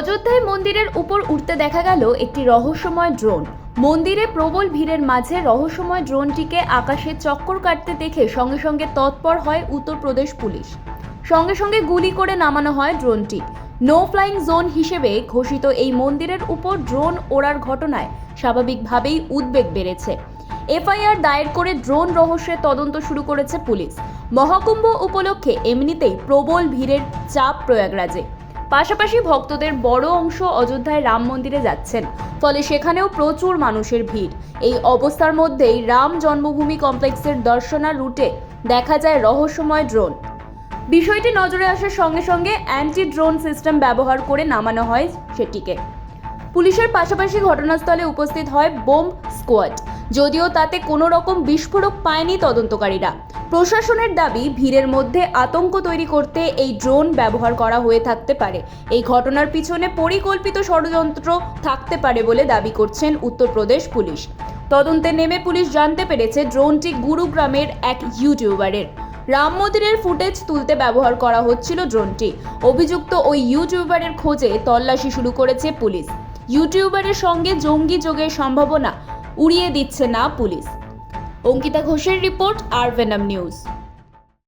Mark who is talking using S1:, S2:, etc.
S1: অযোধ্যায় মন্দিরের উপর উঠতে দেখা গেল একটি রহস্যময় ড্রোন। মন্দিরে প্রবল ভিড়ের মাঝে রহস্যময় ড্রোনটিকে আকাশে চক্কর কাটতে দেখে সঙ্গে সঙ্গে তৎপর হয় উত্তরপ্রদেশ পুলিশ। সঙ্গে সঙ্গে গুলি করে নামানো হয় ড্রোনটি। নো ফ্লাইং জোন হিসেবে ঘোষিত এই মন্দিরের উপর ড্রোন ওড়ার ঘটনায় স্বাভাবিকভাবেই উদ্বেগ বেড়েছে। এফআইআর দায়ের করে ড্রোন রহস্যের তদন্ত শুরু করেছে পুলিশ। মহাকুম্ভ উপলক্ষে এমনিতেই প্রবল ভিড়ের চাপ প্রয়াগরাজে, পাশাপাশি ভক্তদের বড় অংশ অযোধ্যায় রাম মন্দিরে যাচ্ছেন, ফলে সেখানেও প্রচুর মানুষের ভিড়। এই অবস্থার মধ্যেই রাম জন্মভূমি কমপ্লেক্সের দর্শনা রুটে দেখা যায় রহস্যময় ড্রোন। বিষয়টি নজরে আসার সঙ্গে সঙ্গে অ্যান্টি ড্রোন সিস্টেম ব্যবহার করে নামানো হয় সেটিকে। পুলিশের পাশাপাশি ঘটনাস্থলে উপস্থিত হয় বোম স্কোয়াড, যদিও তাতে কোনো রকম বিস্ফোরক পায়নি তদন্তকারীরা। প্রশাসনের দাবি, ভিড়ের মধ্যে আতঙ্ক তৈরি করতে এই ড্রোন ব্যবহার করা হয়ে থাকতে পারে। এই ঘটনার পিছনে পরিকল্পিত ষড়যন্ত্র থাকতে পারে বলে দাবি করছেন উত্তরপ্রদেশ পুলিশ। তদন্তে নেমে পুলিশ জানতে পেরেছে ড্রোনটি গুরুগ্রামের এক ইউটিউবারের। রাম মন্দিরের ফুটেজ তুলতে ব্যবহার করা হচ্ছিল ড্রোনটি। অভিযুক্ত ওই ইউটিউবারের খোঁজে তল্লাশি শুরু করেছে পুলিশ। ইউটিউবারের সঙ্গে জঙ্গি যোগের সম্ভাবনা উড়িয়ে দিচ্ছে না পুলিশ। অঙ্কিতা ঘোষের রিপোর্ট, আর ভেনম নিউজ।